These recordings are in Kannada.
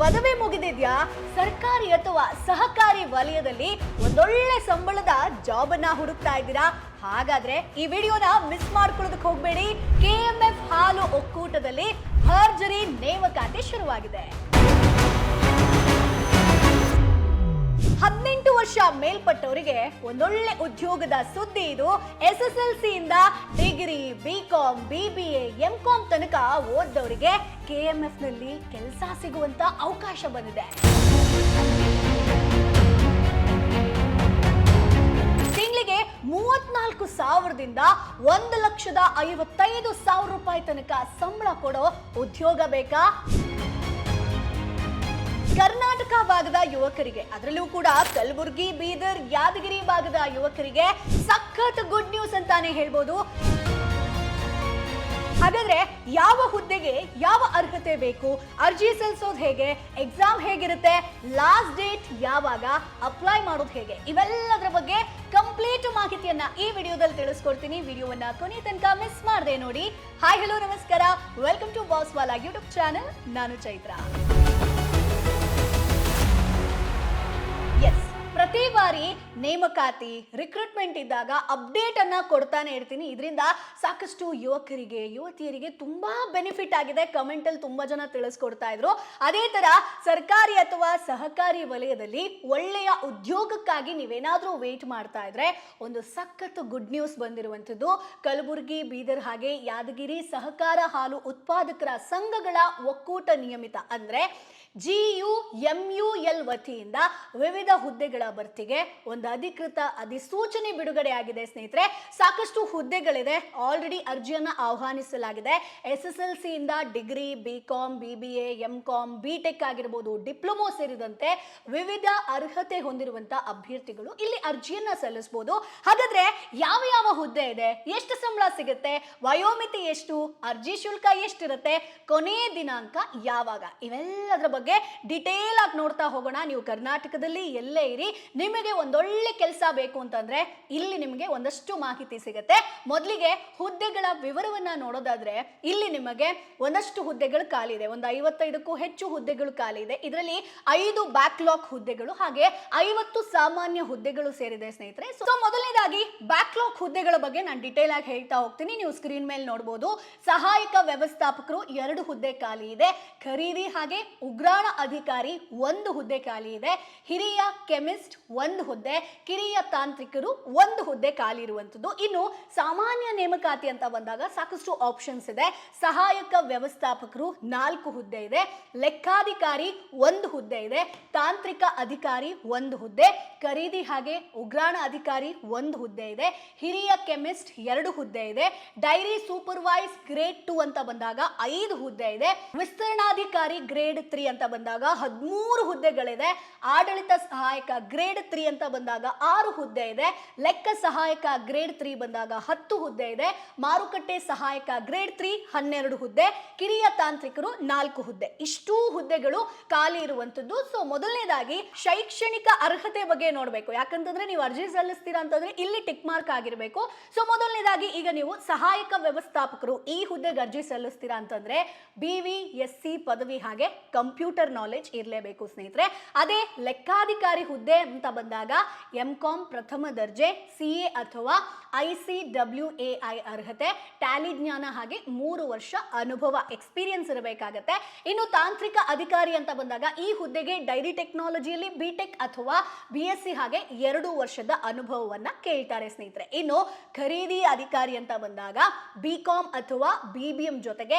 ಪದವಿ ಮುಗಿದಿದ್ಯಾ? ಸರ್ಕಾರಿ ಅಥವಾ ಸಹಕಾರಿ ವಲಯದಲ್ಲಿ ಒಂದೊಳ್ಳೆ ಸಂಬಳದ ಜಾಬ್ ಅನ್ನ ಹುಡುಕ್ತಾ ಇದ್ದೀರಾ? ಹಾಗಾದ್ರೆ ಈ ವಿಡಿಯೋನ ಮಿಸ್ ಮಾಡ್ಕೊಳ್ಳೋದಕ್ಕೆ ಹೋಗಬೇಡಿ. ಕೆಎಂಎಫ್ ಹಾಲು ಒಕ್ಕೂಟದಲ್ಲಿ ಭರ್ಜರಿ ನೇಮಕಾತಿ ಶುರುವಾಗಿದೆ. 18 ವರ್ಷ ಮೇಲ್ಪಟ್ಟವರಿಗೆ ಒಂದೊಳ್ಳೆ ಉದ್ಯೋಗದ ಸುದ್ದಿ ಇದು. SSLC ಇಂದ ಡಿಗ್ರಿ, BCom, BBA, MCom ತನಕ ಓದ್ದವರಿಗೆ KMF ನಲ್ಲಿ ಕೆಲಸ ಸಿಗುವಂತ ಅವಕಾಶ ಬಂದಿದೆ. ತಿಂಗಳಿಗೆ 34,000ದಿಂದ 1,55,000 ರೂಪಾಯಿ ತನಕ ಸಂಬಳ ಕೊಡೋ ಉದ್ಯೋಗ ಬೇಕಾ? ಕರ್ನಾಟಕ ಭಾಗದ ಯುವಕರಿಗೆ, ಅದರಲ್ಲೂ ಕೂಡ ಕಲಬುರಗಿ, ಬೀದರ್, ಯಾದಗಿರಿ ಭಾಗದ ಯುವಕರಿಗೆ ಸಖತ್ ಗುಡ್ ನ್ಯೂಸ್ ಅಂತಾನೆ ಹೇಳ್ಬೋದು. ಹಾಗಾದ್ರೆ ಯಾವ ಹುದ್ದೆಗೆ ಯಾವ ಅರ್ಹತೆ ಬೇಕು, ಅರ್ಜಿ ಸಲ್ಲಿಸೋದು ಹೇಗೆ, ಎಕ್ಸಾಮ್ ಹೇಗಿರುತ್ತೆ, ಲಾಸ್ಟ್ ಡೇಟ್ ಯಾವಾಗ, ಅಪ್ಲೈ ಮಾಡೋದು ಹೇಗೆ, ಇವೆಲ್ಲದರ ಬಗ್ಗೆ ಕಂಪ್ಲೀಟ್ ಮಾಹಿತಿಯನ್ನ ಈ ವಿಡಿಯೋದಲ್ಲಿ ತಿಳಿಸ್ಕೊಡ್ತೀನಿ. ವಿಡಿಯೋವನ್ನ ಕೊನೆ ತನಕ ಮಿಸ್ ಮಾಡದೆ ನೋಡಿ. ಹಾಯ್, ಹಲೋ, ನಮಸ್ಕಾರ, welcome to Boss Wala YouTube channel. ನಾನು ಚೈತ್ರ. ಪ್ರತಿ ಬಾರಿ ನೇಮಕಾತಿ, ರಿಕ್ರೂಟ್ಮೆಂಟ್ ಇದ್ದಾಗ ಅಪ್ಡೇಟ್ ಅನ್ನ ಕೊಡ್ತಾನೆ ಇರ್ತೀನಿ. ಇದರಿಂದ ಸಾಕಷ್ಟು ಯುವಕರಿಗೆ, ಯುವತಿಯರಿಗೆ ತುಂಬಾ ಬೆನಿಫಿಟ್ ಆಗಿದೆ. ಕಮೆಂಟ್ ಅಲ್ಲಿ ತುಂಬಾ ಜನ ತಿಳಿಸ್ಕೊಡ್ತಾ ಇದ್ರು. ಅದೇ ತರ ಸರ್ಕಾರಿ ಅಥವಾ ಸಹಕಾರಿ ವಲಯದಲ್ಲಿ ಒಳ್ಳೆಯ ಉದ್ಯೋಗಕ್ಕಾಗಿ ನೀವೇನಾದ್ರೂ ವೇಟ್ ಮಾಡ್ತಾ ಇದ್ರೆ ಒಂದು ಸಖತ್ ಗುಡ್ ನ್ಯೂಸ್ ಬಂದಿರುವಂತದ್ದು. ಕಲಬುರಗಿ, ಬೀದರ್ ಹಾಗೆ ಯಾದಗಿರಿ ಸಹಕಾರ ಹಾಲು ಉತ್ಪಾದಕರ ಸಂಘಗಳ ಒಕ್ಕೂಟ ನಿಯಮಿತ ಅಂದ್ರೆ GUMUL ವತಿಯಿಂದ ವಿವಿಧ ಹುದ್ದೆಗಳ ಭರ್ತಿಗೆ ಒಂದು ಅಧಿಕೃತ ಅಧಿಸೂಚನೆ ಬಿಡುಗಡೆ ಆಗಿದೆ. ಸ್ನೇಹಿತರೆ, ಸಾಕಷ್ಟು ಹುದ್ದೆಗಳಿದೆ. ಆಲ್ರೆಡಿ ಅರ್ಜಿಯನ್ನ ಆಹ್ವಾನಿಸಲಾಗಿದೆ. SSLC ಇಂದ degree, BCom, BBA, MCom, BTech ಆಗಿರಬಹುದು, ಡಿಪ್ಲೊಮೊ ಸೇರಿದಂತೆ ವಿವಿಧ ಅರ್ಹತೆ ಹೊಂದಿರುವಂತ ಅಭ್ಯರ್ಥಿಗಳು ಇಲ್ಲಿ ಅರ್ಜಿಯನ್ನ ಸಲ್ಲಿಸಬಹುದು. ಹಾಗಾದ್ರೆ ಯಾವ ಯಾವ ಹುದ್ದೆ ಇದೆ, ಎಷ್ಟು ಸಂಬಳ ಸಿಗುತ್ತೆ, ವಯೋಮಿತಿ ಎಷ್ಟು, ಅರ್ಜಿ ಶುಲ್ಕ ಎಷ್ಟಿರುತ್ತೆ, ಕೊನೆಯ ದಿನಾಂಕ ಯಾವಾಗ, ಇವೆಲ್ಲದರ ಬಗ್ಗೆ ಡಿಟೇಲ್ ಆಗಿ ನೋಡ್ತಾ ಹೋಗೋಣ. ನೀವು ಕರ್ನಾಟಕದಲ್ಲಿ ಎಲ್ಲೇ ಇರಿ, ನಿಮಗೆ ಒಂದೊಳ್ಳೆ ಕೆಲಸ ಬೇಕು ಅಂತಂದ್ರೆ ಇಲ್ಲಿ ನಿಮಗೆ ಒಂದಷ್ಟು ಮಾಹಿತಿ ಸಿಗುತ್ತೆ. ಮೊದಲಿಗೆ ಹುದ್ದೆಗಳ ವಿವರವನ್ನ ನೋಡೋದಾದ್ರೆ ಇಲ್ಲಿ ನಿಮಗೆ ಒಂದಷ್ಟು ಹುದ್ದೆಗಳು ಖಾಲಿ ಇದೆ. ಒಂದು 55ಕ್ಕೂ ಹೆಚ್ಚು ಹುದ್ದೆಗಳು ಖಾಲಿ ಇದೆ. ಇದರಲ್ಲಿ 5 ಬ್ಯಾಕ್ಲಾಗ್ ಹುದ್ದೆಗಳು ಹಾಗೆ 50 ಸಾಮಾನ್ಯ ಹುದ್ದೆಗಳು ಸೇರಿದೆ ಸ್ನೇಹಿತರೆ. ಸೊ ಮೊದಲನೇದಾಗಿ ಬ್ಯಾಕ್ಲಾಗ್ ಹುದ್ದೆಗಳ ಬಗ್ಗೆ ನಾನು ಡಿಟೇಲ್ ಆಗಿ ಹೇಳ್ತಾ ಹೋಗ್ತೀನಿ. ನೀವು ಸ್ಕ್ರೀನ್ ಮೇಲೆ ನೋಡಬಹುದು. ಸಹಾಯಕ ವ್ಯವಸ್ಥಾಪಕರು 2 ಹುದ್ದೆ ಖಾಲಿ ಇದೆ. ಖರೀದಿ ಹಾಗೆ ಉಗ್ರಾಣ ಅಧಿಕಾರಿ 1 ಹುದ್ದೆ ಖಾಲಿ ಇದೆ. ಹಿರಿಯ ಕೆಮಿಸ್ಟ್ 1 ಹುದ್ದೆ, ಕಿರಿಯ ತಾಂತ್ರಿಕರು 1 ಹುದ್ದೆ ಖಾಲಿ ಇರುವಂತದ್ದು. ಇನ್ನು ಸಾಮಾನ್ಯ ನೇಮಕಾತಿ ಅಂತ ಬಂದಾಗ ಸಾಕಷ್ಟು ಆಪ್ಷನ್ಸ್ ಇದೆ. ಸಹಾಯಕ ವ್ಯವಸ್ಥಾಪಕರು 4 ಹುದ್ದೆ ಇದೆ, ಲೆಕ್ಕಾಧಿಕಾರಿ 1 ಹುದ್ದೆ ಇದೆ, ತಾಂತ್ರಿಕ ಅಧಿಕಾರಿ 1 ಹುದ್ದೆ, ಖರೀದಿ ಹಾಗೆ ಉಗ್ರಾಣ ಅಧಿಕಾರಿ 1 ಹುದ್ದೆ ಇದೆ, ಹಿರಿಯ ಕೆಮಿಸ್ಟ್ 2 ಹುದ್ದೆ ಇದೆ, ಡೈರಿ ಸೂಪರ್ವೈಸ್ ಗ್ರೇಡ್ 2 ಅಂತ ಬಂದಾಗ 5 ಹುದ್ದೆ ಇದೆ, ವಿಸ್ತರಣಾಧಿಕಾರಿ ಗ್ರೇಡ್ 3 ಅಂತ ಬಂದಾಗ 13 ಹುದ್ದೆಗಳಿದೆ, ಆಡಳಿತ ಸಹಾಯಕ ಗ್ರೇಡ್ 3 ಅಂತ ಬಂದಾಗ 6 ಹುದ್ದೆ ಇದೆ, ಲೆಕ್ಕ ಸಹಾಯಕ ಗ್ರೇಡ್ 3 ಬಂದಾಗ 10 ಹುದ್ದೆ ಇದೆ, ಮಾರುಕಟ್ಟೆ ಸಹಾಯಕ ಗ್ರೇಡ್ 3 12 ಹುದ್ದೆ, ಕಿರಿಯ ತಾಂತ್ರಿಕರು 4 ಹುದ್ದೆ. ಇಷ್ಟೂ ಹುದ್ದೆಗಳು ಖಾಲಿ ಇರುವಂತದ್ದು. ಸೊ ಮೊದಲನೇದಾಗಿ ಶೈಕ್ಷಣಿಕ ಅರ್ಹತೆ ಬಗ್ಗೆ ನೋಡಬೇಕು. ಯಾಕಂತಂದ್ರೆ ನೀವು ಅರ್ಜಿ ಸಲ್ಲಿಸ್ತೀರಾ ಅಂತಂದ್ರೆ ಇಲ್ಲಿ ಟಿಕ್ ಮಾರ್ಕ್ ಆಗಿರಬೇಕು. ಸೊ ಮೊದಲನೇದಾಗಿ ಈಗ ನೀವು ಸಹಾಯಕ ವ್ಯವಸ್ಥಾಪಕರು ಈ ಹುದ್ದೆಗೆ ಅರ್ಜಿ ಸಲ್ಲಿಸ್ತೀರಾ ಅಂತಂದ್ರೆ BVSC ಪದವಿ ಹಾಗೆ ಕಂಪ್ಯೂಟರ್ ನಾಲೆಜ್ ಇರಲೇಬೇಕು ಸ್ನೇಹಿತರೆ. ಅದೇ ಲೆಕ್ಕಾಧಿಕಾರಿ ಹುದ್ದೆ ಅಂತ ಬಂದಾಗ MCom ಪ್ರಥಮ ದರ್ಜೆ, CA ಅಥವಾ ICWAI ಅರ್ಹತೆ, ಟ್ಯಾಲಿ ಜ್ಞಾನ ಹಾಗೆ 3 ವರ್ಷ ಅನುಭವ ಎಕ್ಸ್ಪೀರಿಯನ್ಸ್ ಇರಬೇಕಾಗತ್ತೆ. ಇನ್ನು ತಾಂತ್ರಿಕ ಅಧಿಕಾರಿ ಅಂತ ಬಂದಾಗ ಈ ಹುದ್ದೆಗೆ ಡೈರಿ ಟೆಕ್ನಾಲಜಿಯಲ್ಲಿ BTech ಅಥವಾ BSc ಹಾಗೆ 2 ವರ್ಷದ ಅನುಭವವನ್ನ ಕೇಳ್ತಾರೆ ಸ್ನೇಹಿತರೆ. ಇನ್ನು ಖರೀದಿ ಅಧಿಕಾರಿ ಅಂತ ಬಂದಾಗ BCom ಅಥವಾ BBM ಜೊತೆಗೆ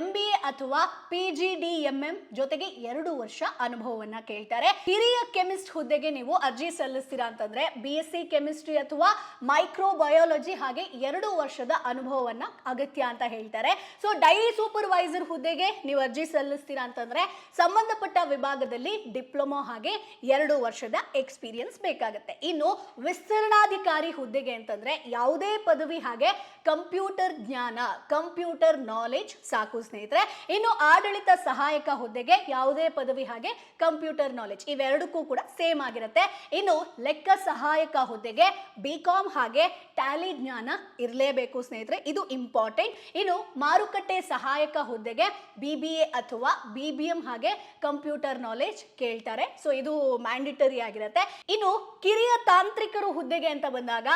MBA ಅಥವಾ PGDMM ಜೊತೆಗೆ 2 ವರ್ಷ ಅನುಭವವನ್ನ ಕೇಳ್ತಾರೆ. ಹಿರಿಯ ಕೆಮಿಸ್ಟ್ ಹುದ್ದೆಗೆ ನೀವು ಅರ್ಜಿ ಸಲ್ಲಿಸ್ತೀರಾ ಅಂತಂದ್ರೆ BSc ಕೆಮಿಸ್ಟ್ರಿ ಅಥವಾ ಮೈಕ್ರೋಬಯಾಲಜಿ ಹಾಗೆ 2 ವರ್ಷದ ಅನುಭವವನ್ನ ಅಗತ್ಯ ಅಂತ ಹೇಳ್ತಾರೆ. ಸೊ ಡೈರಿ ಸೂಪರ್ವೈಸರ್ ಹುದ್ದೆಗೆ ನೀವು ಅರ್ಜಿ ಸಲ್ಲಿಸ್ತೀರಾ ಅಂತಂದ್ರೆ ಸಂಬಂಧಪಟ್ಟ ವಿಭಾಗದಲ್ಲಿ ಡಿಪ್ಲೊಮೊ ಹಾಗೆ 2 ವರ್ಷದ ಎಕ್ಸ್ಪೀರಿಯನ್ಸ್ ಬೇಕಾಗುತ್ತೆ. ಇನ್ನು ವಿಸ್ತರಣಾಧಿಕಾರಿ ಹುದ್ದೆಗೆ ಅಂತಂದ್ರೆ ಯಾವುದೇ ಪದವಿ ಹಾಗೆ ಕಂಪ್ಯೂಟರ್ ಜ್ಞಾನ, ಕಂಪ್ಯೂಟರ್ ನಾಲೆಜ್ ಸಾಕು ಸ್ನೇಹಿತರೆ. ಇನ್ನು ಆಡಳಿತ ಸಹಾಯಕ ಹುದ್ದೆಗೆ ಯಾವ ಯಾವುದೇ ಪದವಿ ಹಾಗೆ ಕಂಪ್ಯೂಟರ್ ನಾಲೆಜ್ ಇವೆರಡಕ್ಕೂ ಕೂಡ ಸೇಮ್ ಆಗಿರುತ್ತೆ. ಇನ್ನು ಲೆಕ್ಕ ಸಹಾಯಕ ಹುದ್ದೆಗೆ ಬಿಕಾಮ್ ಹಾಗೆ ಟ್ಯಾಲಿ ಜ್ಞಾನ ಇರಲೇಬೇಕು ಸ್ನೇಹಿತರೆ, ಇದು ಇಂಪಾರ್ಟೆಂಟ್. ಇನ್ನು ಮಾರುಕಟ್ಟೆ ಸಹಾಯಕ ಹುದ್ದೆಗೆ BBA ಅಥವಾ BBM ಹಾಗೆ ಕಂಪ್ಯೂಟರ್ ನಾಲೆಜ್ ಕೇಳ್ತಾರೆ. ಸೊ ಇದು ಮ್ಯಾಂಡೇಟರಿ ಆಗಿರುತ್ತೆ. ಇನ್ನು ಕಿರಿಯ ತಾಂತ್ರಿಕರು ಹುದ್ದೆಗೆ ಅಂತ ಬಂದಾಗ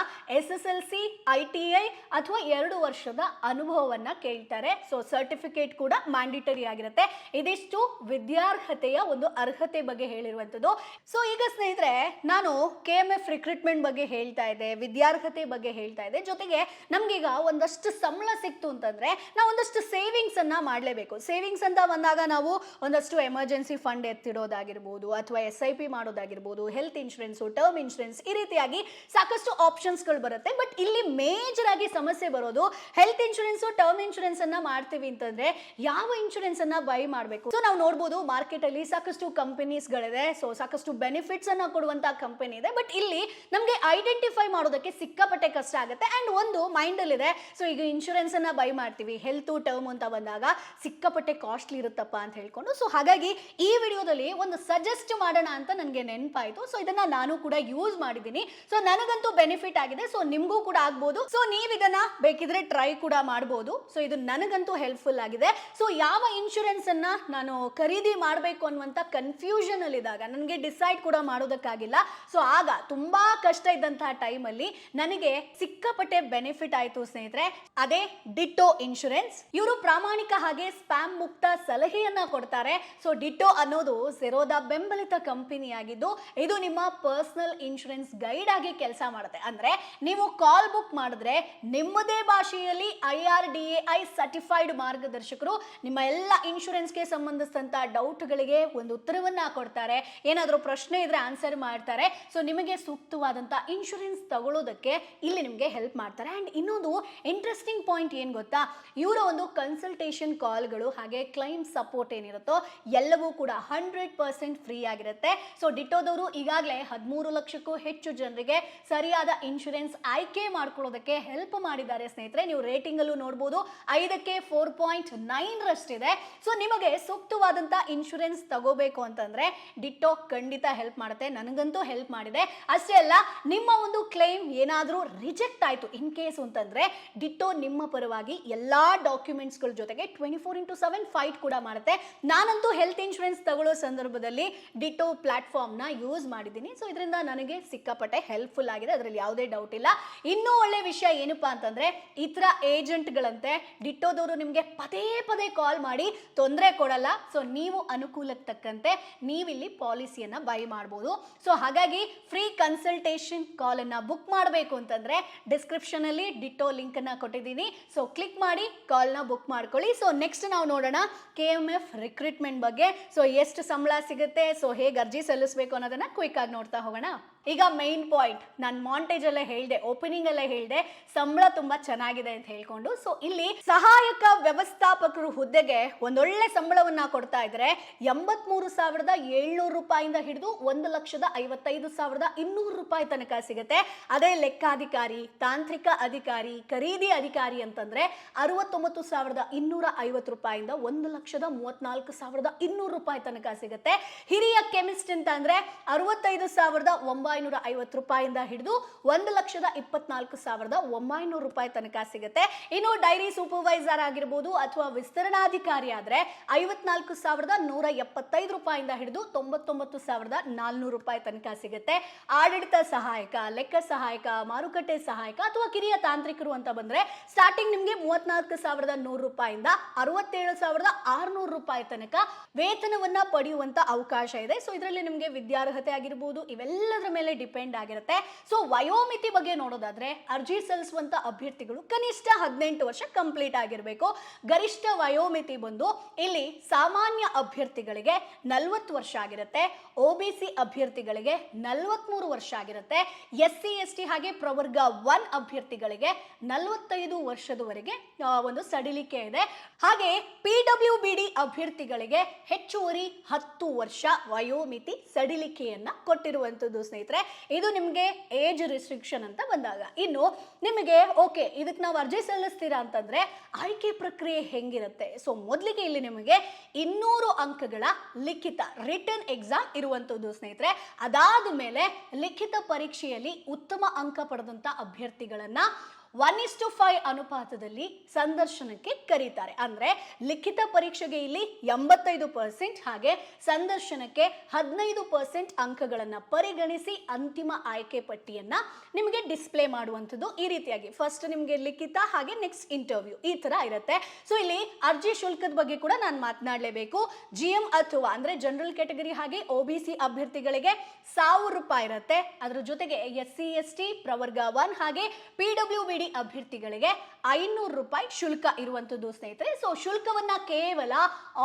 SSLC, ITI ಅಥವಾ 2 ವರ್ಷದ ಅನುಭವವನ್ನ ಕೇಳ್ತಾರೆ. ಸೊ ಸರ್ಟಿಫಿಕೇಟ್ ಕೂಡ ಮ್ಯಾಂಡೇಟರಿ ಆಗಿರುತ್ತೆ. ಇದಿಷ್ಟು ವಿದ್ಯಾರ್ಹತೆಯ ಒಂದು ಅರ್ಹತೆ ಬಗ್ಗೆ ಹೇಳಿರುವಂಥದ್ದು. ಸೊ ಈಗ ಸ್ನೇಹಿತರೆ, ನಾನು KMF ರಿಕ್ರೂಟ್ಮೆಂಟ್ ಬಗ್ಗೆ ಹೇಳ್ತಾ ಇದ್ದೆ, ವಿದ್ಯಾರ್ಹತೆ ಬಗ್ಗೆ ಹೇಳ್ತಾ ಇದ್ದೆ, ಜೊತೆಗೆ ನಮ್ಗೀಗ ಒಂದಷ್ಟು ಸಂಬಳ ಸಿಕ್ತು ಅಂತಂದ್ರೆ ನಾವು ಒಂದಷ್ಟು ಸೇವಿಂಗ್ಸ್ ಅನ್ನ ಮಾಡಲೇಬೇಕು. ಸೇವಿಂಗ್ಸ್ ಅಂತ ಬಂದಾಗ ನಾವು ಒಂದಷ್ಟು ಎಮರ್ಜೆನ್ಸಿ ಫಂಡ್ ಎತ್ತಿಡೋದಾಗಿರ್ಬೋದು, ಅಥವಾ SIP ಮಾಡೋದಾಗಿರ್ಬೋದು, ಹೆಲ್ತ್ ಇನ್ಶೂರೆನ್ಸ್, ಟರ್ಮ್ ಇನ್ಶೂರೆನ್ಸ್, ಈ ರೀತಿಯಾಗಿ ಸಾಕಷ್ಟು ಆಪ್ಷನ್ಸ್ಗಳು ಬರುತ್ತೆ. ಬಟ್ ಇಲ್ಲಿ ಮೇಜರ್ ಆಗಿ ಸಮಸ್ಯೆ ಬರೋದು ಹೆಲ್ತ್ ಇನ್ಶೂರೆನ್ಸ್, ಟರ್ಮ್ ಇನ್ಶೂರೆನ್ಸ್ ಅನ್ನ ಮಾಡ್ತೀವಿ ಅಂತಂದ್ರೆ ಯಾವ ಇನ್ಶೂರೆನ್ಸ್ ಅನ್ನ ಬೈ ಮಾಡಬೇಕು. ಸೊ ನಾವು ನೋಡ್ಬೋದು ಮಾರ್ಕೆಟ್ ಅಲ್ಲಿ ಸಾಕಷ್ಟು ಕಂಪನೀಸ್ಗಳಿದೆ, ಸೊ ಸಾಕಷ್ಟು ಬೆನಿಫಿಟ್ಸ್ ಅನ್ನ ಕೊಡುವಂತ ಕಂಪನಿ ಇದೆ. ಬಟ್ ಇಲ್ಲಿ ನಮಗೆ ಐಡೆಂಟಿಫೈ ಮಾಡೋದಕ್ಕೆ ಸಿಕ್ಕಾಪಟ್ಟೆ ಕಷ್ಟ ಆಗುತ್ತೆ. ಅಂಡ್ ಒಂದು ಮೈಂಡ್ ಅಲ್ಲಿ ಇದೆ, ಸೊ ಈಗ ಇನ್ಶೂರೆನ್ಸ್ ಅನ್ನ ಬೈ ಮಾಡ್ತೀವಿ, ಹೆಲ್ತ್ ಟರ್ಮ್ ಅಂತ ಬಂದಾಗ ಸಿಕ್ಕಾಪಟ್ಟೆ ಕಾಸ್ಟ್ಲಿ ಇರುತ್ತಪ್ಪ ಅಂತ ಹೇಳ್ಕೊಂಡು, ಸೊ ಹಾಗಾಗಿ ಈ ವಿಡಿಯೋದಲ್ಲಿ ಒಂದು ಸಜೆಸ್ಟ್ ಮಾಡೋಣ ಅಂತ ನನಗೆ ನೆನಪಾಯಿತು. ಸೊ ಇದನ್ನ ನಾನು ಕೂಡ ಯೂಸ್ ಮಾಡಿದ್ದೀನಿ. ಸೊ ನನಗಂತೂ ಬೆನಿಫಿಟ್ ಆಗಿದೆ, ಸೊ ನಿಮಗೂ ಕೂಡ ಆಗ್ಬೋದು. ಸೊ ನೀವು ಇದನ್ನ ಬೇಕಿದ್ರೆ ಟ್ರೈ ಕೂಡ ಮಾಡಬಹುದು. ಸೊ ಇದು ನನಗಂತೂ ಹೆಲ್ಪ್ಫುಲ್ ಆಗಿದೆ. ಸೊ ಯಾವ ಇನ್ಶೂರೆನ್ಸ್ ಅನ್ನ ನಾನು ಖರೀದಿ ಮಾಡಬೇಕು ಅನ್ನುವಂತ ಕನ್ಫ್ಯೂಷನ್ ಅಲ್ಲಿ ಇದ್ದಾಗ, ನನಗೆ ಡಿಸೈಡ್ ಕೂಡ ಮಾಡೋದಕ್ಕಾಗಿಲ್ಲ. ಸೊ ಆಗ ತುಂಬಾ ಕಷ್ಟ ಇದ್ದಂತಹ ಟೈಮ್ ಅಲ್ಲಿ ನನಗೆ ಸಿಕ್ಕಾಪಟ್ಟೆ ಬೆನಿಫಿಟ್ ಆಯ್ತು ಸ್ನೇಹಿತರೆ. ಅದೇ ಡಿಟ್ಟೋ ಇನ್ಶೂರೆನ್ಸ್. ಇವರು ಪ್ರಾಮಾಣಿಕ ಹಾಗೆ ಸ್ಪ್ಯಾಮ್ ಮುಕ್ತ ಸಲಹೆಯನ್ನ ಕೊಡ್ತಾರೆ. ಸೊ ಡಿಟ್ಟೋ ಅನ್ನೋದು ಝೆರೋದ ಬೆಂಬಲಿತ ಕಂಪನಿ ಆಗಿದ್ದು, ಇದು ನಿಮ್ಮ ಪರ್ಸನಲ್ ಇನ್ಶೂರೆನ್ಸ್ ಗೈಡ್ ಆಗಿ ಕೆಲಸ ಮಾಡುತ್ತೆ. ಅಂದ್ರೆ ನೀವು ಕಾಲ್ ಬುಕ್ ಮಾಡಿದ್ರೆ ನಿಮ್ಮದೇ ಭಾಷೆಯಲ್ಲಿ IRDAI ಸರ್ಟಿಫೈಡ್ ಮಾರ್ಗದರ್ಶಕರು ನಿಮ್ಮ ಎಲ್ಲ ಇನ್ಶೂರೆನ್ಸ್ಗೆ ಸಂಬಂಧಿಸಿದಂತ ಡೌಟ್ಗಳಿಗೆ ಒಂದು ಉತ್ತರವನ್ನ ಕೊಡ್ತಾರೆ. ಏನಾದರೂ ಪ್ರಶ್ನೆ ಇದ್ರೆ ಆನ್ಸರ್ ಮಾಡ್ತಾರೆ. ಸೊ ನಿಮಗೆ ಸೂಕ್ತವಾದಂತ ಇನ್ಶೂರೆನ್ಸ್ ತಗೊಳ್ಳೋದಕ್ಕೆ ಇಲ್ಲಿ ನಿಮಗೆ ಹೆಲ್ಪ್ ಮಾಡ್ತಾರೆ. ಅಂಡ್ ಇನ್ನೊಂದು ಇಂಟ್ರೆಸ್ಟಿಂಗ್ ಪಾಯಿಂಟ್ ಏನ್ ಗೊತ್ತಾ, ಇವರ ಒಂದು ಕನ್ಸಲ್ಟೇಷನ್ ಕಾಲ್ಗಳು ಹಾಗೆ ಕ್ಲೈಮ್ ಸಪೋರ್ಟ್ ಏನಿರುತ್ತೋ ಎಲ್ಲವೂ ಕೂಡ 100% ಫ್ರೀ ಆಗಿರುತ್ತೆ. ಸೊ ಡಿಟ್ಟೋದವರು ಈಗಾಗಲೇ 13 ಲಕ್ಷಕ್ಕೂ ಹೆಚ್ಚು ಜನರಿಗೆ ಸರಿಯಾದ ಇನ್ಶೂರೆನ್ಸ್ ಆಯ್ಕೆ ಮಾಡ್ಕೊಳ್ಳೋದಕ್ಕೆ ಹೆಲ್ಪ್ ಮಾಡಿದ್ದಾರೆ ಸ್ನೇಹಿತರೆ. ನೀವು ರೇಟಿಂಗ್ ಅಲ್ಲೂ ನೋಡಬಹುದು 5ಕ್ಕೆ 4.9 ರಷ್ಟಿದೆ. ಸೊ ನಿಮಗೆ ಸೂಕ್ತವಾದಂತ ಇನ್ಶೂರೆನ್ಸ್ ತಗೋಬೇಕು ಅಂತಂದ್ರೆ ಡಿಟ್ಟೋ ಖಂಡಿತ ಹೆಲ್ಪ್ ಮಾಡುತ್ತೆ. ನನಗಂತೂ ಹೆಲ್ಪ್ ಮಾಡಿದೆ. ಅಷ್ಟೇ ಅಲ್ಲ, ನಿಮ್ಮ ಒಂದು ಕ್ಲೈಮ್ ಏನಾದರೂ ರಿಜೆಕ್ಟ್ ಆಯ್ತು ಇನ್ ಕೇಸ್ ಅಂತಂದ್ರೆ ಡಿಟ್ಟೋ ನಿಮ್ಮ ಪರವಾಗಿ ಎಲ್ಲಾ ಡಾಕ್ಯುಮೆಂಟ್ಸ್ಗಳ ಜೊತೆಗೆ 24/7 ಫೈಟ್ ಕೂಡ ಮಾಡುತ್ತೆ. ನಾನಂತೂ ಹೆಲ್ತ್ ಇನ್ಶೂರೆನ್ಸ್ ತಗೊಳ್ಳೋ ಸಂದರ್ಭದಲ್ಲಿ ಡಿಟ್ಟೋ ಪ್ಲಾಟ್ಫಾರ್ಮ್ ನ ಯೂಸ್ ಮಾಡಿದ್ದೀನಿ. ಸೊ ಇದರಿಂದ ನನಗೆ ಸಿಕ್ಕಾಪಟ್ಟೆ ಹೆಲ್ಪ್ಫುಲ್ ಆಗಿದೆ, ಅದರಲ್ಲಿ ಯಾವುದೇ ಡೌಟ್ ಇಲ್ಲ. ಇನ್ನೂ ಒಳ್ಳೆ ವಿಷಯ ಏನಪ್ಪಾ ಅಂತಂದ್ರೆ, ಈ ತರ ಏಜೆಂಟ್ಗಳಂತೆ ಡಿಟ್ಟೋದವರು ನಿಮಗೆ ಪದೇ ಪದೇ ಕಾಲ್ ಮಾಡಿ ತೊಂದರೆ ಕೊಡಲ್ಲ. ಸೊ ನೀವು ಅನುಕೂಲಕ್ಕೆ ತಕ್ಕಂತೆ ನೀವಿಲ್ಲಿ ಪಾಲಿಸಿಯನ್ನ ಬೈ ಮಾಡಬಹುದು. ಸೊ ಹಾಗಾಗಿ ಫ್ರೀ ಕನ್ಸಲ್ಟೇಷನ್ ಕಾಲ್ ಅನ್ನ ಬುಕ್ ಮಾಡಬೇಕು ಅಂತಂದ್ರೆ ಡಿಸ್ಕ್ರಿಪ್ಷನ್ ಅಲ್ಲಿ ಡಿಟ್ಟೋ ಲಿಂಕ್ ಅನ್ನ ಕೊಟ್ಟಿದ್ದೀನಿ. ಸೊ ಕ್ಲಿಕ್ ಮಾಡಿ ಕಾಲ್ ನ ಬುಕ್ ಮಾಡ್ಕೊಳ್ಳಿ. ಸೊ ನೆಕ್ಸ್ಟ್ ನಾವು ನೋಡೋಣ KMF ರಿಕ್ರೂಟ್ಮೆಂಟ್ ಬಗ್ಗೆ. ಸೊ ಎಷ್ಟು ಸಂಬಳ ಸಿಗುತ್ತೆ, ಸೊ ಹೇಗೆ ಅರ್ಜಿ ಸಲ್ಲಿಸಬೇಕು ಅನ್ನೋದನ್ನ ಕ್ವಿಕ್ ಆಗಿ ನೋಡ್ತಾ ಹೋಗೋಣ. ಈಗ ಮೈನ್ ಪಾಯಿಂಟ್, ನಾನು ಮಾಂಟೇಜ್ ಅಲ್ಲೇ ಹೇಳಿದೆ, ಓಪನಿಂಗ್ ಅಲ್ಲೇ ಹೇಳಿದೆ, ಸಂಬಳ ತುಂಬಾ ಚೆನ್ನಾಗಿದೆ ಅಂತ ಹೇಳ್ಕೊಂಡು. ಸೊ ಇಲ್ಲಿ ಸಹಾಯಕ ವ್ಯವಸ್ಥಾಪಕರು ಹುದ್ದೆಗೆ ಒಂದೊಳ್ಳೆ ಸಂಬಳವನ್ನ ಕೊಡ್ತಾ ಇದ್ರೆ 83,700 ರೂಪಾಯಿಂದ ಹಿಡಿದು 1,55,200 ರೂಪಾಯಿ ತನಕ ಸಿಗುತ್ತೆ. ಅದೇ ಲೆಕ್ಕಾಧಿಕಾರಿ, ತಾಂತ್ರಿಕ ಅಧಿಕಾರಿ, ಖರೀದಿ ಅಧಿಕಾರಿ ಅಂತಂದ್ರೆ 69,250 ರೂಪಾಯಿಂದ 1,34,200 ರೂಪಾಯಿ ತನಕ ಸಿಗುತ್ತೆ. ಹಿರಿಯ ಕೆಮಿಸ್ಟ್ ಅಂತ ಅಂದ್ರೆ 65,950 ರೂಪಾಯಿಂದ ಹಿಡಿದು 1,24,900 ರೂಪಾಯಿ ತನಕ ಸಿಗುತ್ತೆ. ಇನ್ನು ಡೈರಿ ಸೂಪರ್ವೈಸರ್ ಆಗಿರ್ಬೋದು ಅಥವಾ ವಿಸ್ತರಣಾಧಿಕಾರಿ ಆದ್ರೆ 54,175 ರೂಪಾಯಿಂದ ಹಿಡಿದು 99,400 ರೂಪಾಯಿ ತನಕ ಸಿಗುತ್ತೆ. ಆಡಳಿತ ಸಹಾಯಕ, ಲೆಕ್ಕ ಸಹಾಯಕ, ಮಾರುಕಟ್ಟೆ ಸಹಾಯಕ ಅಥವಾ ಕಿರಿಯ ತಾಂತ್ರಿಕರು ಅಂತ ಬಂದ್ರೆ ಸ್ಟಾರ್ಟಿಂಗ್ ನಿಮ್ಗೆ 34,100 ರೂಪಾಯಿಂದ 67,600 ರೂಪಾಯಿ ತನಕ ವೇತನವನ್ನ ಪಡೆಯುವಂತ ಅವಕಾಶ ಇದೆ. ಸೊ ಇದರಲ್ಲಿ ನಿಮ್ಗೆ ವಿದ್ಯಾರ್ಹತೆ ಆಗಿರ್ಬೋದು, ಇವೆಲ್ಲದರ ಮೇಲೆ ಡಿಪೆಂಡ್ ಆಗಿರುತ್ತೆ. ಸೊ ವಯೋಮಿತಿ ಬಗ್ಗೆ ನೋಡೋದಾದ್ರೆ ಅರ್ಜಿ ಸಲ್ಲಿಸುವಂತ ಅಭ್ಯರ್ಥಿಗಳು ಕನಿಷ್ಠ 18 ವರ್ಷ ಕಂಪ್ಲೀಟ್ ಆಗಿರಬೇಕು. ಗರಿಷ್ಠ ವಯೋಮಿತಿ ಬಂದು ಇಲ್ಲಿ ಸಾಮಾನ್ಯ ಅಭ್ಯರ್ಥಿಗಳಿಗೆ 40 ವರ್ಷ ಆಗಿರುತ್ತೆ, OBC ಅಭ್ಯರ್ಥಿಗಳಿಗೆ 43 ವರ್ಷ ಆಗಿರುತ್ತೆ, SC ST ಹಾಗೆ ಪ್ರವರ್ಗ 1 ಅಭ್ಯರ್ಥಿಗಳಿಗೆ 45 ವರ್ಷದವರೆಗೆ ಒಂದು ಸಡಿಲಿಕೆ ಇದೆ. ಹಾಗೆ PWBD ಅಭ್ಯರ್ಥಿಗಳಿಗೆ ಹೆಚ್ಚುವರಿ 10 ವರ್ಷ ವಯೋಮಿತಿ ಸಡಿಲಿಕೆಯನ್ನ ಕೊಟ್ಟಿರುವಂತದ್ದು ಸ್ನೇಹಿತರೆ. ಇದು ನಿಮಗೆ ಏಜ್ ರಿಸ್ಟ್ರಿಕ್ಷನ್ ಅಂತ ಬಂದಾಗ. ಇನ್ನು ನಿಮಗೆ ಓಕೆ ಇದಕ್ಕೆ ನಾವು ಅರ್ಜಿ ಸಲ್ಲಿಸ್ತೀರಾ ಅಂತಂದ್ರೆ ಆಯ್ಕೆ ಪ್ರಕ್ರಿಯೆ ಹೆಂಗಿರುತ್ತೆ ಇರುತ್ತೆ. ಸೊ ಮೊದಲಿಗೆ ಇಲ್ಲಿ ನಿಮಗೆ 200 ಅಂಕಗಳ ಲಿಖಿತ ರಿಟರ್ನ್ ಎಕ್ಸಾಮ್ ಇರುವಂತದ್ದು ಸ್ನೇಹಿತರೆ. ಅದಾದ ಮೇಲೆ ಲಿಖಿತ ಪರೀಕ್ಷೆಯಲ್ಲಿ ಉತ್ತಮ ಅಂಕ ಪಡೆದಂತ ಅಭ್ಯರ್ಥಿಗಳನ್ನ 1:5 ಅನುಪಾತದಲ್ಲಿ ಸಂದರ್ಶನಕ್ಕೆ ಕರೀತಾರೆ. ಅಂದ್ರೆ ಲಿಖಿತ ಪರೀಕ್ಷೆಗೆ ಇಲ್ಲಿ 85%, ಹಾಗೆ ಸಂದರ್ಶನಕ್ಕೆ 15% ಅಂಕಗಳನ್ನ ಪರಿಗಣಿಸಿ ಅಂತಿಮ ಆಯ್ಕೆ ಪಟ್ಟಿಯನ್ನ ನಿಮಗೆ ಡಿಸ್ಪ್ಲೇ ಮಾಡುವಂಥದ್ದು ಈ ರೀತಿಯಾಗಿ. ಫಸ್ಟ್ ನಿಮಗೆ ಲಿಖಿತ, ಹಾಗೆ ನೆಕ್ಸ್ಟ್ ಇಂಟರ್ವ್ಯೂ, ಈ ತರ ಇರುತ್ತೆ. ಸೊ ಇಲ್ಲಿ ಅರ್ಜಿ ಶುಲ್ಕದ ಬಗ್ಗೆ ಕೂಡ ನಾನು ಮಾತನಾಡಲೇಬೇಕು. GM ಅಥವಾ ಅಂದ್ರೆ ಜನರಲ್ ಕ್ಯಾಟಗರಿ ಹಾಗೆ OBC ಅಭ್ಯರ್ಥಿಗಳಿಗೆ 1000 ರೂಪಾಯಿ ಇರುತ್ತೆ. ಅದರ ಜೊತೆಗೆ SC ST ಪ್ರವರ್ಗ 1 ಹಾಗೆ PWBD ಅಭ್ಯರ್ಥಿಗಳಿಗೆ 500 ರೂಪಾಯಿ ಶುಲ್ಕ ಇರುವಂತದ್ದು ಸ್ನೇಹಿತರೆ. ಸೊ ಶುಲ್ಕವನ್ನ ಕೇವಲ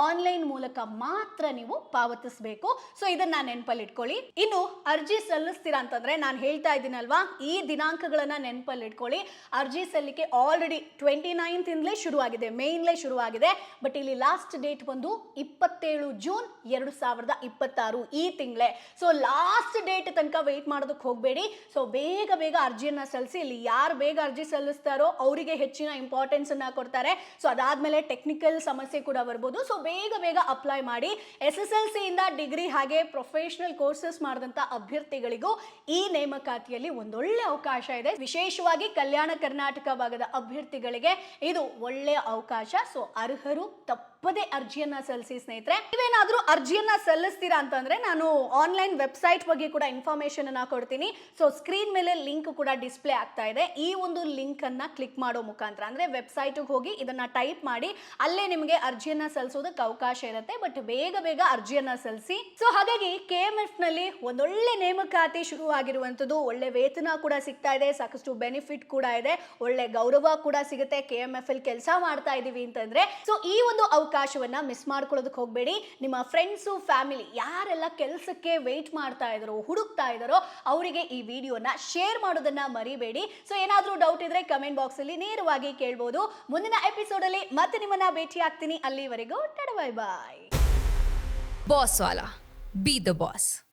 ಆನ್ಲೈನ್ ಮೂಲಕ ಮಾತ್ರ ನೀವು ಪಾವತಿಸಬೇಕು. ಸೊ ಇದನ್ನ ನೆನಪಲ್ಲಿ ಇಟ್ಕೊಳ್ಳಿ. ಇನ್ನು ಅರ್ಜಿ ಸಲ್ಲಿಸ್ತೀರಾ ಅಂತಂದ್ರೆ ನಾನು ಹೇಳ್ತಾ ಇದ್ದೀನಲ್ವಾ, ಈ ದಿನಾಂಕಗಳನ್ನ ನೆನಪಲ್ಲಿ ಇಟ್ಕೊಳ್ಳಿ. ಅರ್ಜಿ ಸಲ್ಲಿಕೆ ಆಲ್ರೆಡಿ 29th ಇಂದಲೇ ಶುರುವಾಗಿದೆ, ಮೇನ್ಲೇ ಶುರುವಾಗಿದೆ. ಬಟ್ ಇಲ್ಲಿ ಲಾಸ್ಟ್ ಡೇಟ್ ಬಂದು 27 ಜೂನ್ 2026 ಈ ತಿಂಗಳೇ. ಸೊ ಲಾಸ್ಟ್ ಡೇಟ್ ತನಕ ವೇಟ್ ಮಾಡೋದಕ್ಕೆ ಹೋಗಬೇಡಿ. ಸೊ ಬೇಗ ಬೇಗ ಅರ್ಜಿಯನ್ನ ಸಲ್ಲಿಸಿ. ಇಲ್ಲಿ ಯಾರು ಬೇಗ ಅರ್ಜಿ ಸಲ್ಲಿಸ್ತಾರೋ ಅವರಿಗೆ ಹೆಚ್ಚಿನ ಇಂಪಾರ್ಟೆನ್ಸ್ ಅನ್ನ ಕೊಡ್ತಾರೆ. ಸೊ ಅದಾದ್ಮೇಲೆ ಟೆಕ್ನಿಕಲ್ ಸಮಸ್ಯೆ ಕೂಡ ಬರ್ಬೋದು. ಸೊ ಬೇಗ ಬೇಗ ಅಪ್ಲೈ ಮಾಡಿ. SSLC ಇಂದ ಡಿಗ್ರಿ ಹಾಗೆ ಪ್ರೊಫೆಷನಲ್ ಕೋರ್ಸಸ್ ಮಾಡಿದಂತ ಅಭ್ಯರ್ಥಿಗಳಿಗೂ ಈ ನೇಮಕಾತಿಯಲ್ಲಿ ಒಂದೊಳ್ಳೆ ಅವಕಾಶ ಇದೆ. ವಿಶೇಷವಾಗಿ ಕಲ್ಯಾಣ ಕರ್ನಾಟಕ ಭಾಗದ ಅಭ್ಯರ್ಥಿಗಳಿಗೆ ಇದು ಒಳ್ಳೆಯ ಅವಕಾಶ. ಸೊ ಅರ್ಹರು ತಪ್ಪದೇ ಅರ್ಜಿಯನ್ನ ಸಲ್ಲಿಸಿ ಸ್ನೇಹಿತರೆ. ನೀವೇನಾದ್ರೂ ಅರ್ಜಿಯನ್ನ ಸಲ್ಲಿಸ್ತೀರಾ ಅಂತಂದ್ರೆ ನಾನು ಆನ್ಲೈನ್ ವೆಬ್ಸೈಟ್ ಬಗ್ಗೆ ಕೂಡ ಇನ್ಫಾರ್ಮೇಶನ್ ಅನ್ನ ಕೊಡ್ತೀನಿ. ಸೊ ಸ್ಕ್ರೀನ್ ಮೇಲೆ ಲಿಂಕ್ ಕೂಡ ಡಿಸ್ಪ್ಲೇ ಆಗ್ತಾ ಇದೆ. ಈ ಒಂದು ಲಿಂಕ್ ಅನ್ನ ಕ್ಲಿಕ್ ಮಾಡೋ ಮುಖಾಂತರ ಅಂದ್ರೆ ವೆಬ್ಸೈಟ್ ಹೋಗಿ ಇದನ್ನ ಟೈಪ್ ಮಾಡಿ ಅಲ್ಲೇ ನಿಮಗೆ ಅರ್ಜಿಯನ್ನ ಸಲ್ಲಿಸೋದಕ್ಕೆ ಅವಕಾಶ ಇರುತ್ತೆ. ಬಟ್ ಬೇಗ ಬೇಗ ಅರ್ಜಿಯನ್ನ ಸಲ್ಲಿಸಿ. ಸೊ ಹಾಗಾಗಿ KMF ನಲ್ಲಿ ಒಂದೊಳ್ಳೆ ನೇಮಕಾತಿ ಶುರುವಾಗಿರುವಂತದ್ದು. ಒಳ್ಳೆ ವೇತನ ಕೂಡ ಸಿಗ್ತಾ ಇದೆ, ಸಾಕಷ್ಟು ಬೆನಿಫಿಟ್ ಕೂಡ ಇದೆ, ಒಳ್ಳೆ ಗೌರವ ಕೂಡ ಸಿಗುತ್ತೆ. KMF ಅಲ್ಲಿ ಕೆಲಸ ಮಾಡ್ತಾ ಇದೀವಿ ಅಂತಂದ್ರೆ ಸೊ ಈ ಒಂದು ಅವಕಾಶವನ್ನ ಮಿಸ್ ಮಾಡ್ಕೊಳ್ಳೋದಕ್ಕೆ ಹೋಗಬೇಡಿ. ನಿಮ್ಮ ಫ್ರೆಂಡ್ಸು, ಫ್ಯಾಮಿಲಿ ಯಾರೆಲ್ಲ ಕೆಲಸಕ್ಕೆ ವೇಟ್ ಮಾಡ್ತಾ ಇದಾರೋ, ಹುಡುಕ್ತಾ ಇದಾರೋ ಅವರಿಗೆ ಈ ವಿಡಿಯೋನ ಶೇರ್ ಮಾಡೋದನ್ನ ಮರಿಬೇಡಿ. ಸೊ ಏನಾದ್ರೂ ಡೌಟ್ ಇದ್ರೆ ಕಮೆಂಟ್ ಬಾಕ್ಸ್ ಅಲ್ಲಿ ನೇರವಾಗಿ ಕೇಳಬಹುದು. ಮುಂದಿನ ಎಪಿಸೋಡ್ ಅಲ್ಲಿ ಮತ್ತೆ ನಿಮ್ಮನ್ನ ಭೇಟಿ ಆಗ್ತೀನಿ. ಅಲ್ಲಿವರೆಗೂ tata bye bye. Boss Wala. Be the boss.